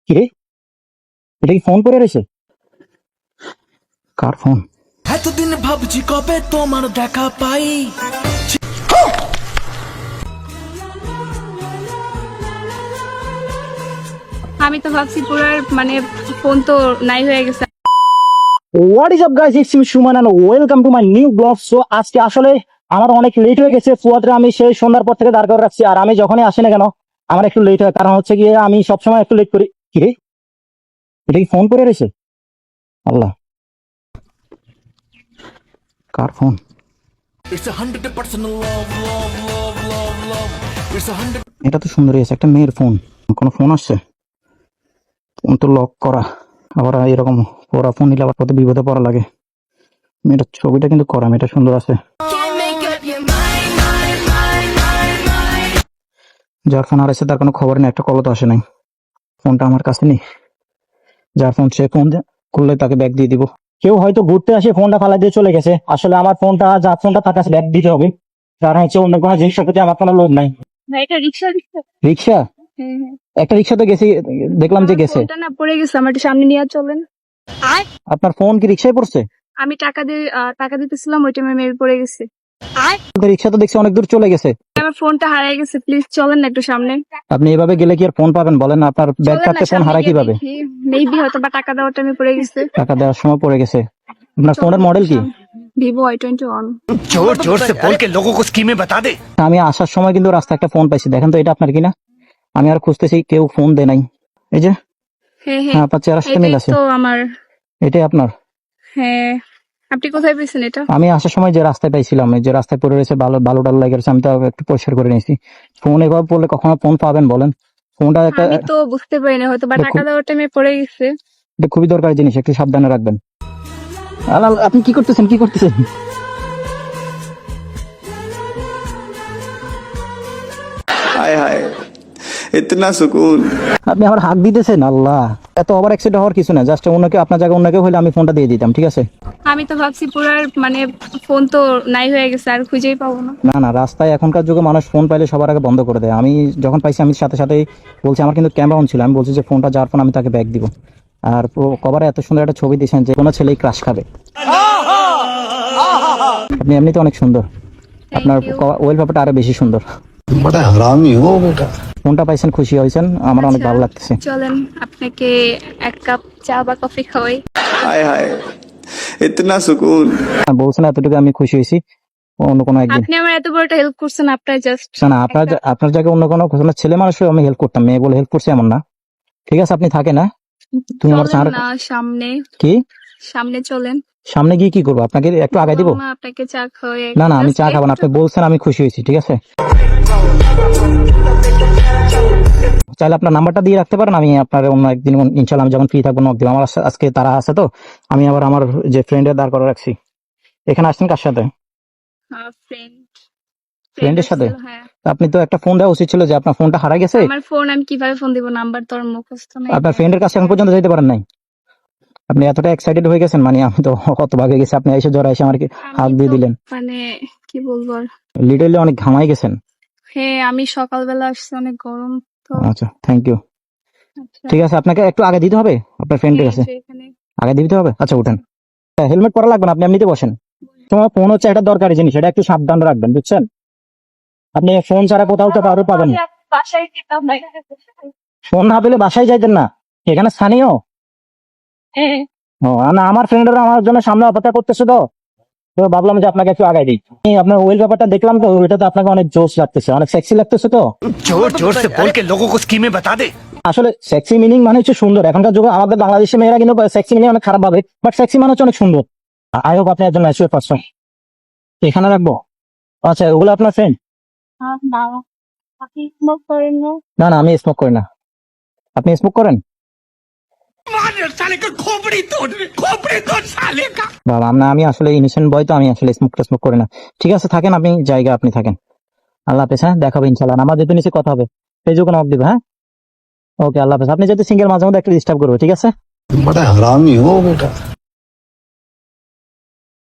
কিরে, এটা কি ফোন করে রয়েছে? কার ফোন? এতদিন ভাবছি কবে তোমার দেখা পাই। আমি তো ভাবছি পুরো মানে ফোন তো নাই হয়ে গেছে। What is up guys, it's me Suman and welcome to my new blog. So আজকে আসলে আমার অনেক লেট হয়ে গেছে। ফুয়াদরে আমি সেই সন্ধ্যার পর থেকে দাঁড় করে রাখছি, আর আমি যখনই আসি না কেন আমার একটু লেট হয়, কারণ হচ্ছে গিয়ে আমি সবসময় একটু লেট করি। কিরে, এটা কি ফোন করে রয়েছে? আল্লাহ, কার phone? It's 100% love, love, love, love, love. It's 100. এটা তো সুন্দরী আছে, একটা মেয়ের ফোন। কোনো ফোন আসছে? ফোন তো লক করা, আবার এরকম ওরা ফোন নিলে আবার কত বিপদে পড়া লাগে। মেয়েটার ছবিটা কিন্তু করা, মেয়েটা সুন্দর আছে। যার ফোন হারাইছে তার কোনো খবর নেই, একটা কল তো আসে নাই। ফোনটা আমার কাছে নেই, যার ফোন সে ফোন করলে তাকে ব্যাগ দিয়ে দিব। কেউ হয়তো ঘুরতে আসে ফোনটা ফালা দিয়ে চলে গেছে। আসলে আমার ফোনটা, যার ফোনটা তার কাছে ব্যাগ দিতে হবে, কারণ হচ্ছে অন্য কোনো জিনিসের প্রতি আমার কোনো লোভ নাই। ভাই এটা রিকশা রিকশা রিক্সা? হ্যাঁ হ্যাঁ, একটা রিক্সা তো গেছি, দেখলাম যে আমার গেছে। ফোনটা না পড়ে গেছে, আমার একটু সামনে নিয়ে চলেন। আপনার ফোন কি রিক্সায় পড়ছে? আমি টাকা দিতেছিলাম, ওই টাইমে মেরে পড়ে গেছে। রিক্সা তো দেখছি অনেক দূর চলে গেছে। আমার ফোনটা হারিয়ে গেছে, প্লিজ চলেন না একটু সামনে। আপনি এভাবে গেলে কি আর ফোন পাবেন বলেন? আপনার ব্যাগ চলেন না থাকতে ফোন সামনে হারায় গিয়ে কিভাবে? দেখি, মেবি হয়তো বা টাকা দেওয়ার টাইমে পড়ে গেছে। টাকা দেওয়ার সময় পড়ে গেছে। আপনার ফোনের মডেল কি? Vivo i21। जोर जोर से बोल के लोगों को स्कीमें बता दे। আমি আসার সময় কিন্তু রাস্তায় একটা ফোন পাইছি, দেখেন তো এটা আপনার কিনা। আমি আর খুঁজতেছি, কেউ ফোন দেয় নাই। এই যে, হ্যাঁ হ্যাঁ, হ্যাঁ, আপনার চেহারার সাথে এটাই মিল আছে। তো আমার। এটাই আপনার? হ্যাঁ, আপনি কোথায় পেয়েছেন এটা? আমি আসার সময় যে রাস্তায় পাইছিলাম, এই যে রাস্তায় পড়ে রয়েছে, বালু টালু লেগে রয়েছে, আমি তো একটু পরিষ্কার করে নিয়েছি। ফোন এভাবে পড়লে কখনো ফোন পাবেন বলেন? ফোনটা একটা, আমি তো বুঝতে পারি না, হয়তো বা টাকা দেখুন, দেওয়ার টাইমে পড়ে গেছে। এটা খুবই দরকারি জিনিস, একটু সাবধানে রাখবেন। আল্লাহ, আপনি কি করতেছেন, কি করতেছেন? हाय हाय इतना सुकून। আপনি আমার হাত দিতেছেন? আল্লাহ, এত ওভার অ্যাক্সিডেন্ট হওয়ার কিছু না, জাস্ট অন্যকে, আপনার জায়গায় অন্য কেউ হলে আমি ফোনটা দিয়ে দিতাম, ঠিক আছে? আমি তো ভাবছি পুরো মানে ফোন তো নাই হয়ে গেছে, আর খুঁজেই পাবো না। না না, রাস্তায় এখনকার যুগে মানুষ ফোন পাইলে সবার আগে বন্ধ করে দেয়। আমি যখন পাইছি আমি সাথে সাথেই বলছি, আমার কিন্তু ক্যামেরা অন ছিল, আমি বলছি যে ফোনটা যার ফোন আমি তাকে ব্যাগ দিব। আর কভারে এত সুন্দর একটা ছবি দিয়েছেন যে কোনো ছেলেই ক্রাশ খাবে। আপনি এমনিতে অনেক সুন্দর, আপনার থ্যাংক ইউ। ওয়েল পেপারটা আরো বেশি সুন্দর। बड़ा हरामी हो बेटा। ফোনটা পাইছেন, খুশি হয়েছেন, আমার অনেক ভালো লাগতেছে। চলেন আপনাকে এক কাপ চা বা কফি খাওয়াই। हाय हाय इतना सुकून। আর বলছেন এতটুকু আমি খুশি হয়েছি, অন্য কোনো একদিন। আপনি আমার এত বড় একটা হেল্প করছেন, আপনার জাস্ট না না, আপনার জায়গায় অন্য কোনো ছেলে মানুষও আমি হেল্প করতাম, মেয়ে বলে হেল্প করছি এমন না। ঠিক আছে, আপনি থাকেন না, তুমি আমার চলেন চা। না সামনে, কি সামনে চলেন। সামনে গিয়ে কি করবো? আপনাকে একটু আগায় দিব? বললাম না আপনাকে চা খাওয়াই। না না, আমি চা খাবো না, আপনি বলছেন, আমি খুশি হয়েছি, ঠিক আছে? চাইলে আপনার নাম্বারটা দিয়ে রাখতে পারেন, আমি আপনার অন্য একদিন ইনশাল্লাহ আমি যখন ফ্রি থাকবো নক দিব। আমার আজকে তারা আছে তো, আমি আবার আমার যে ফ্রেন্ডের দাঁড় করে রাখছি। এখানে আসছেন কার সাথে? ফ্রেন্ড ফ্রেন্ডের সাথে? হ্যাঁ। আপনি তো একটা ফোন দেওয়া উচিত ছিল, যে আপনার ফোনটা হারা গেছে। আমার ফোন আমি কিভাবে ফোন দিব, নাম্বার তো আর মুখস্থ নাই। আপনার ফ্রেন্ডের কাছে এখন পর্যন্ত যেতে পারেন নাই? আপনি এতটা এক্সাইটেড হয়ে গেছেন, মানে আমি তো কত ভাগে গেছি, আপনি এসে জ্বর এসে আমার হাত আমি দিয়ে তো দিলেন। মানে কি বলবো আর। লিটারলি অনেক ঘামাই গেছেন। হ্যাঁ, আমি সকালবেলা আসছি, অনেক গরম তো। আচ্ছা, থ্যাংক ইউ। আচ্ছা, ঠিক আছে, আপনাকে একটু আগে দিতে হবে আপনার ফ্রেন্ডের এই কাছে? যে এখানে। আগে দিতে হবে? আচ্ছা, উঠেন। হেলমেট পরা লাগবে না, আপনি এমনিতে বসেন। তোমার ফোন হচ্ছে একটা দরকারি জিনিস, এটা একটু সাবধান রাখবেন, বুঝছেন? আপনি ফোন ছাড়া কোথাও তো কারো পাবেন না। বাসায় যেতাম না। ফোন না পেলে বাসায় যাইতেন না? এখানে স্থানীয়? হ্যাঁ, ও না, আমার ফ্রেন্ডরা আমার জন্য সামনে অপেক্ষা করতেছে, তো তো ভাবলাম যে আপনাকে একটু আগাই দিই। আপনার ওয়েল পেপারটা দেখলাম তো, ওইটা তো আপনাকে অনেক জোশ লাগতেছে, অনেক সেক্সি লাগতেছে। তো जोर जोर से बोल के लोगों को स्कीमें बता दे। আসলে সেক্সি মিনিং মানে হচ্ছে সুন্দর। এখনকার যুগে আমাদের বাংলাদেশের মেয়েরা কিন্তু সেক্সি মিনিং অনেক খারাপ ভাবে, বাট সেক্সি মানে হচ্ছে অনেক সুন্দর। আই হোপ আপনি একজন ম্যাচিউর পারসন। এখানে রাখবো? আচ্ছা, ওগুলো আপনার ফ্রেন্ড? না, আপনি স্মোক করেন না? না না, আমি স্মোক করি না। আপনি স্মোক করেন? साले का खोपड़ी तोड़ साले का। বাবা, আমি আসলে ইনোসেন্ট বয়, তো আমি আসলে স্মোক করি না। ঠিক আছে, থাকেন আপনি, জায়গা আপনি থাকেন। আল্লাহ হাফেজ। হ্যাঁ, দেখাবে ইনশাল্লাহ। আমার যেহেতু নিচে কথা হবে, ফেসবুকে নক দিবে। হ্যাঁ, ওকে, আল্লাহ হাফেজ। আপনি যেহেতু সিঙ্গেল, মাঝে মধ্যে একটু ডিস্টার্ব করবো, ঠিক আছে? बड़ा हरामी हो बेटा।